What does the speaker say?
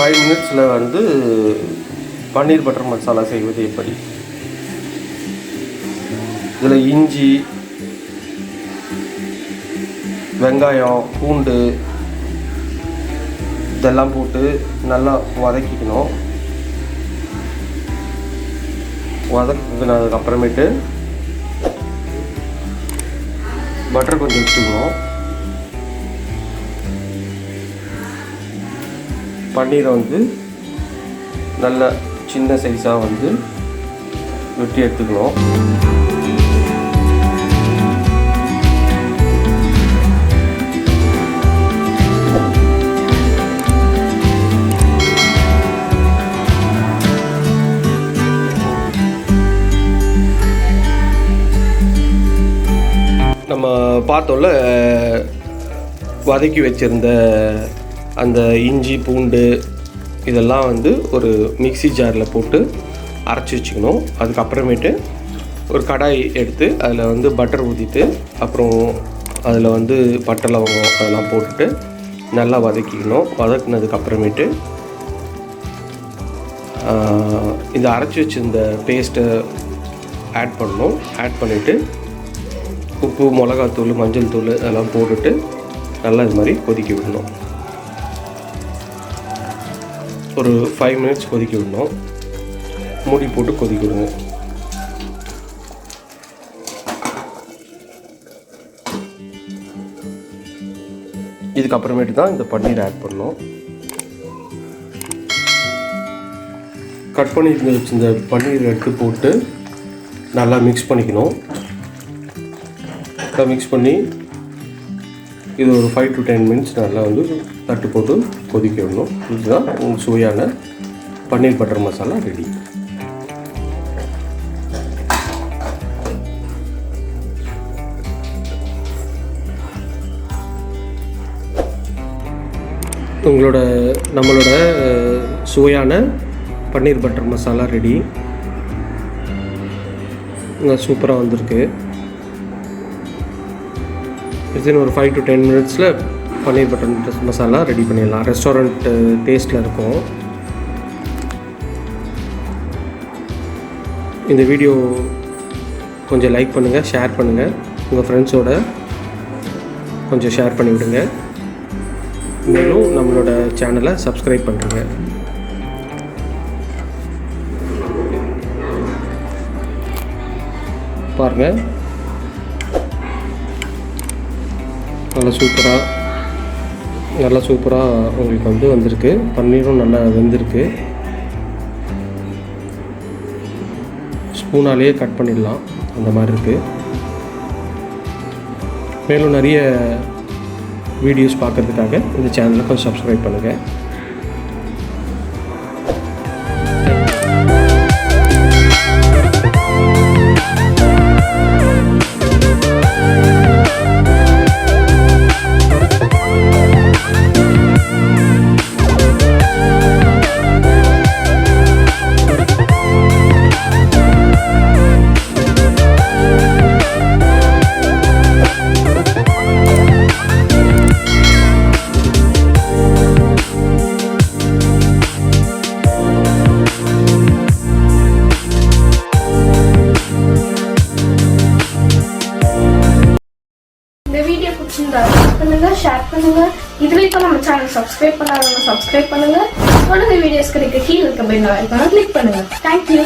5 மினிட்ஸில் வந்து பன்னீர் பட்டர் மசாலா செய்வது எப்படி. இதில் இஞ்சி, வெங்காயம், பூண்டு இதெல்லாம் போட்டு நல்லா வதக்கிக்கணும். வதக்கினதுக்கப்புறமேட்டு பட்டர் கொஞ்சம் எடுத்துக்கணும். பன்னீரை வந்து நல்ல சின்ன சைஸாக வந்து வெட்டி எடுத்துக்கணும். நம்ம பார்த்தோம்ல வதக்கி வச்சுருந்த அந்த இஞ்சி, பூண்டு இதெல்லாம் வந்து ஒரு மிக்ஸி ஜாரில் போட்டு அரைச்சி வச்சுக்கணும். அதுக்கப்புறமேட்டு ஒரு கடாய் எடுத்து அதில் வந்து பட்டர் ஊற்றிட்டு அப்புறம் அதில் வந்து பட்டை, லவங்கம் அதெல்லாம் போட்டுட்டு நல்லா வதக்கிக்கணும். வதக்கினதுக்கப்புறமேட்டு இந்த அரைச்சி வச்சுருந்த பேஸ்ட்டை ஆட் பண்ணணும். ஆட் பண்ணிவிட்டு உப்பு, மிளகாத்தூள், மஞ்சள் தூள் அதெல்லாம் போட்டுட்டு நல்லா இது மாதிரி கொதிக்க விடணும். ஒரு 5 மினிட்ஸ் கொதிக்க விடணும். மூடி போட்டு கொதிக்க விடுவோம். இதுக்கப்புறமேட்டு தான் இந்த பன்னீர் ஆட் பண்ணணும். கட் பண்ணி வச்சு இந்த பன்னீர் எடுத்து போட்டு நல்லா மிக்ஸ் பண்ணிக்கணும். மிக்ஸ் பண்ணி இது ஒரு 5 to 10 மினிட்ஸ் நல்லா வந்து தட்டு போட்டு கொதிக்க விடணும். இதுதான் உங்களுக்கு சுவையான பன்னீர் பட்டர் மசாலா ரெடி. நம்மளோட சுவையான பன்னீர் பட்டர் மசாலா ரெடி. சூப்பராக வந்திருக்கு. வித்தின் ஒரு 5 to 10 மினிட்ஸில் பன்னீர் பட்டர் மசாலா ரெடி பண்ணிடலாம். ரெஸ்டாரண்ட் டேஸ்ட்டில் இருக்கும். இந்த வீடியோ கொஞ்சம் லைக் பண்ணுங்கள், ஷேர் பண்ணுங்கள், உங்கள் ஃப்ரெண்ட்ஸோட கொஞ்சம் ஷேர் பண்ணிவிடுங்க. மேலும் நம்மளோட சேனலை சப்ஸ்கிரைப் பண்ணுறேங்க. பாருங்கள், நல்லா சூப்பராக உங்களுக்கு வந்து வந்திருக்கு. பன்னீரும் நல்லா வெந்திருக்கு. ஸ்பூனாலேயே கட் பண்ணிடலாம், அந்த மாதிரி இருக்குது. மேலும் நிறைய வீடியோஸ் பார்க்குறதுக்காக இந்த சேனலை கொஞ்சம் சப்ஸ்கிரைப் பண்ணுங்கள். ஷேர் பண்ணுங்க. இதுவரைக்கும் நம்ம சேனல் சப்ஸ்கிரைப் பண்ணாதவங்க சப்ஸ்கிரைப் பண்ணுங்க. தொடர்ந்து வீடியோஸ் கிடைக்க கீழே இருக்க பெல் ஐகானை கிளிக் பண்ணுங்க. தேங்க்யூ.